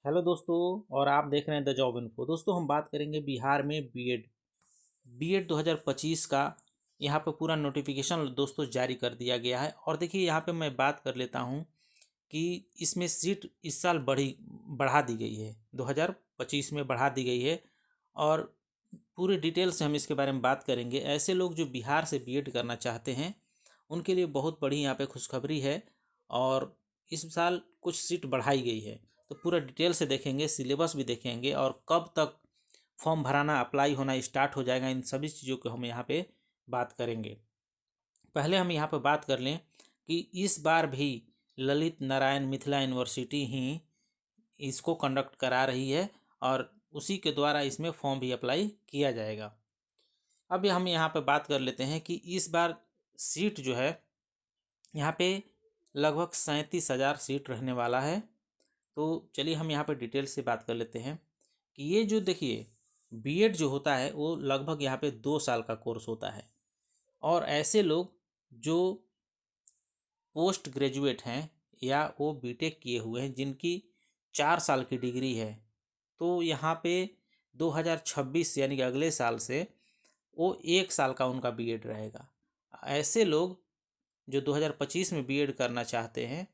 Hello दोस्तों। और आप देख रहे हैं द जॉब इन्फो। दोस्तों हम बात करेंगे बिहार में बीएड 2025 का। यहाँ पे पूरा नोटिफिकेशन दोस्तों जारी कर दिया गया है। और देखिए यहाँ पे मैं बात कर लेता हूँ कि इसमें सीट इस साल बढ़ा दी गई है, 2025 में बढ़ा दी गई है। और पूरे डिटेल से हम इसके बारे में बात करेंगे। ऐसे लोग जो बिहार से बीएड करना चाहते हैं उनके लिए बहुत बड़ी यहाँ पे खुशखबरी है। और इस साल कुछ सीट बढ़ाई गई है, तो पूरा डिटेल से देखेंगे, सिलेबस भी देखेंगे और कब तक फॉर्म भराना अप्लाई होना स्टार्ट हो जाएगा, इन सभी चीज़ों को हम यहाँ पे बात करेंगे। पहले हम यहाँ पे बात कर लें कि इस बार भी ललित नारायण मिथिला यूनिवर्सिटी ही इसको कंडक्ट करा रही है और उसी के द्वारा इसमें फॉर्म भी अप्लाई किया जाएगा। अब हम यहाँ पे बात कर लेते हैं कि इस बार सीट जो है यहाँ पे लगभग 37,000 सीट रहने वाला है। तो चलिए हम यहाँ पे डिटेल से बात कर लेते हैं कि ये जो देखिए बीएड जो होता है वो लगभग यहाँ पे 2 साल का कोर्स होता है। और ऐसे लोग जो पोस्ट ग्रेजुएट हैं या वो बीटेक किए हुए हैं जिनकी 4 साल की डिग्री है, तो यहाँ पे 2026 यानी कि अगले साल से वो 1 साल का उनका बीएड रहेगा। ऐसे लोग जो 2025 में बीएड करना चाहते हैं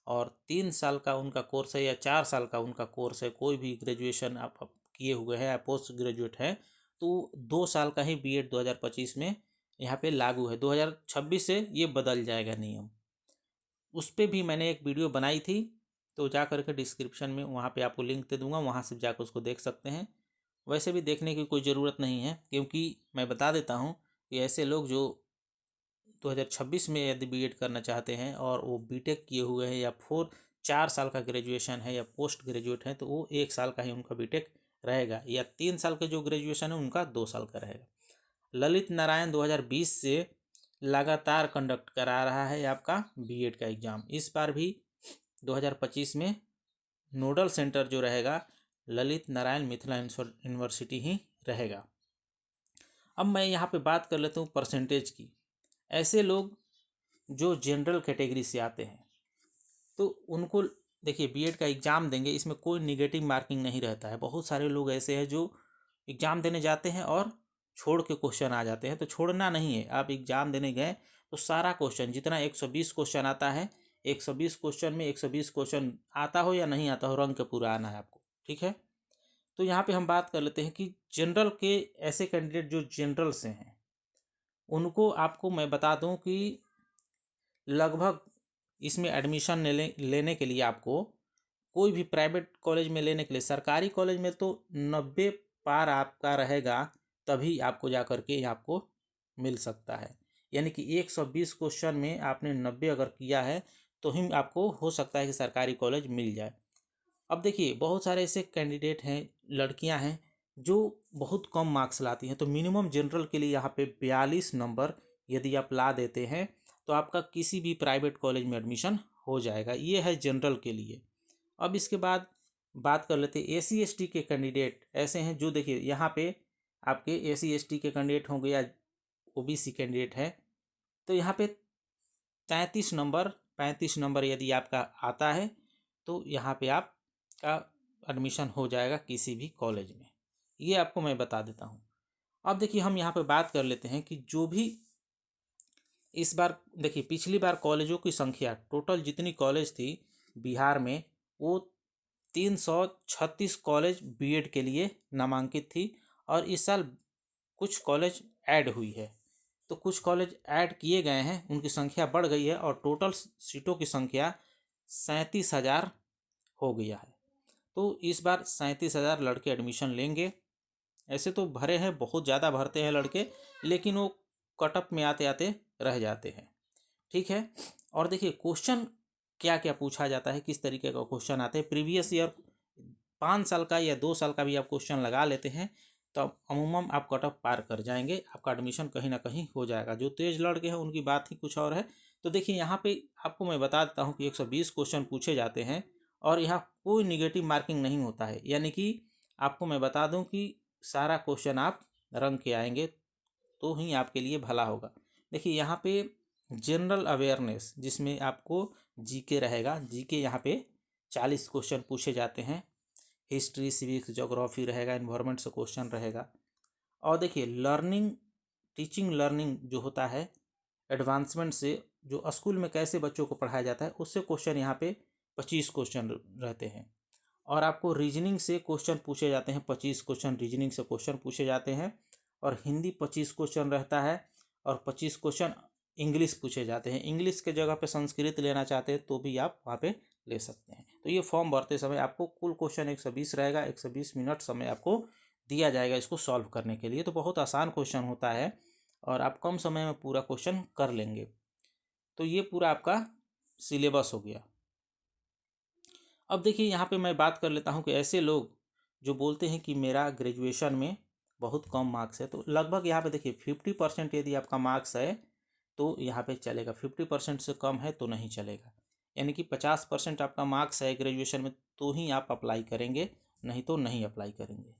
और 3 साल का उनका कोर्स है या 4 साल का उनका कोर्स है, कोई भी ग्रेजुएशन आप किए हुए हैं या पोस्ट ग्रेजुएट हैं, तो 2 साल का ही बीएड 2025 में यहाँ पे लागू है। 2026 से ये बदल जाएगा नियम। उस पर भी मैंने एक वीडियो बनाई थी, तो जा करके डिस्क्रिप्शन में वहाँ पे आपको लिंक दे दूँगा, वहाँ से जाकर उसको देख सकते हैं। वैसे भी देखने की कोई ज़रूरत नहीं है, क्योंकि मैं बता देता हूँ कि ऐसे लोग जो 2026 में यदि बीएड करना चाहते हैं और वो बीटेक किए हुए हैं या 4 साल का ग्रेजुएशन है या पोस्ट ग्रेजुएट हैं, तो वो 1 साल का ही उनका बीटेक रहेगा, या 3 साल के जो ग्रेजुएशन है उनका 2 साल का रहेगा। ललित नारायण 2020 से लगातार कंडक्ट करा रहा है आपका बीएड का एग्ज़ाम। इस बार भी 2025 में नोडल सेंटर जो रहेगा ललित नारायण मिथिला यूनिवर्सिटी ही रहेगा। अब मैं यहाँ पे बात कर लेता हूँ परसेंटेज की। ऐसे लोग जो जनरल कैटेगरी से आते हैं तो उनको देखिए बीएड का एग्ज़ाम देंगे, इसमें कोई निगेटिव मार्किंग नहीं रहता है। बहुत सारे लोग ऐसे हैं जो एग्ज़ाम देने जाते हैं और छोड़ के क्वेश्चन आ जाते हैं, तो छोड़ना नहीं है। आप एग्ज़ाम देने गए तो सारा क्वेश्चन जितना 120 क्वेश्चन आता है, 120 क्वेश्चन में 120 क्वेश्चन आता हो या नहीं आता हो, रंग के पूरा आना है आपको, ठीक है। तो यहाँ पे हम बात कर लेते हैं कि जनरल के ऐसे कैंडिडेट जो जनरल से हैं उनको आपको मैं बता दूं कि लगभग इसमें एडमिशन लेने के लिए आपको कोई भी प्राइवेट कॉलेज में लेने के लिए, सरकारी कॉलेज में तो 90 पार आपका रहेगा, तभी आपको जा कर के आपको मिल सकता है। यानी कि 120 क्वेश्चन में आपने 90 अगर किया है तो ही आपको हो सकता है कि सरकारी कॉलेज मिल जाए। अब देखिए बहुत सारे ऐसे कैंडिडेट हैं, लड़कियां हैं जो बहुत कम मार्क्स लाती हैं, तो मिनिमम जनरल के लिए यहाँ पे 42 नंबर यदि आप ला देते हैं तो आपका किसी भी प्राइवेट कॉलेज में एडमिशन हो जाएगा। ये है जनरल के लिए। अब इसके बाद बात कर लेते हैं एसी एसटी के कैंडिडेट। ऐसे हैं जो देखिए यहाँ पे आपके एसी एसटी के कैंडिडेट होंगे या ओबीसी कैंडिडेट है, तो यहाँ पे 35 नंबर यदि आपका आता है तो यहाँ पे आपका एडमिशन हो जाएगा किसी भी कॉलेज में। ये आपको मैं बता देता हूँ। अब देखिए हम यहाँ पे बात कर लेते हैं कि जो भी इस बार देखिए पिछली बार कॉलेजों की संख्या टोटल जितनी कॉलेज थी बिहार में, वो 336 कॉलेज बीएड के लिए नामांकित थी। और इस साल कुछ कॉलेज ऐड हुई है, तो कुछ कॉलेज ऐड किए गए हैं, उनकी संख्या बढ़ गई है और टोटल सीटों की संख्या 37,000 हो गया है। तो इस बार 37,000 लड़के एडमिशन लेंगे। ऐसे तो भरे हैं, बहुत ज़्यादा भरते हैं लड़के, लेकिन वो कटअप में आते आते रह जाते हैं, ठीक है। और देखिए क्वेश्चन क्या क्या पूछा जाता है, किस तरीके का क्वेश्चन आते हैं। प्रीवियस ईयर 5 साल का या 2 साल का भी आप क्वेश्चन लगा लेते हैं तो अमूमन आप कटअप पार कर जाएंगे, आपका एडमिशन कहीं ना कहीं हो जाएगा। जो तेज लड़के हैं उनकी बात ही कुछ और है। तो देखिए यहाँ पे आपको मैं बता देता हूँ कि 120 क्वेश्चन पूछे जाते हैं और यहाँ कोई निगेटिव मार्किंग नहीं होता है। यानी कि आपको मैं बता दूँ कि सारा क्वेश्चन आप रंग के आएंगे तो ही आपके लिए भला होगा। देखिए यहाँ पे जनरल अवेयरनेस जिसमें आपको जीके रहेगा, जीके यहाँ पे 40 क्वेश्चन पूछे जाते हैं। हिस्ट्री, सिविक्स, ज्योग्राफी रहेगा, इन्वायरमेंट से क्वेश्चन रहेगा। और देखिए लर्निंग, टीचिंग लर्निंग जो होता है एडवांसमेंट से, जो स्कूल में कैसे बच्चों को पढ़ाया जाता है उससे क्वेश्चन यहाँ पे 25 क्वेश्चन रहते हैं। और आपको रीजनिंग से क्वेश्चन पूछे जाते हैं, 25 क्वेश्चन रीजनिंग से क्वेश्चन पूछे जाते हैं। और हिंदी 25 क्वेश्चन रहता है और 25 क्वेश्चन इंग्लिश पूछे जाते हैं। इंग्लिश के जगह पे संस्कृत लेना चाहते हैं तो भी आप वहाँ पे ले सकते हैं। तो ये फॉर्म भरते समय आपको कुल क्वेश्चन 120 रहेगा, 120 मिनट समय आपको दिया जाएगा इसको सॉल्व करने के लिए। तो बहुत आसान क्वेश्चन होता है और आप कम समय में पूरा क्वेश्चन कर लेंगे। तो ये पूरा आपका सिलेबस हो गया। अब देखिए यहाँ पे मैं बात कर लेता हूँ कि ऐसे लोग जो बोलते हैं कि मेरा ग्रेजुएशन में बहुत कम मार्क्स है, तो लगभग यहाँ पे देखिए 50% यदि आपका मार्क्स है तो यहाँ पे चलेगा, 50% से कम है तो नहीं चलेगा। यानी कि 50% आपका मार्क्स है ग्रेजुएशन में तो ही आप अप्लाई करेंगे, नहीं तो नहीं अप्लाई करेंगे।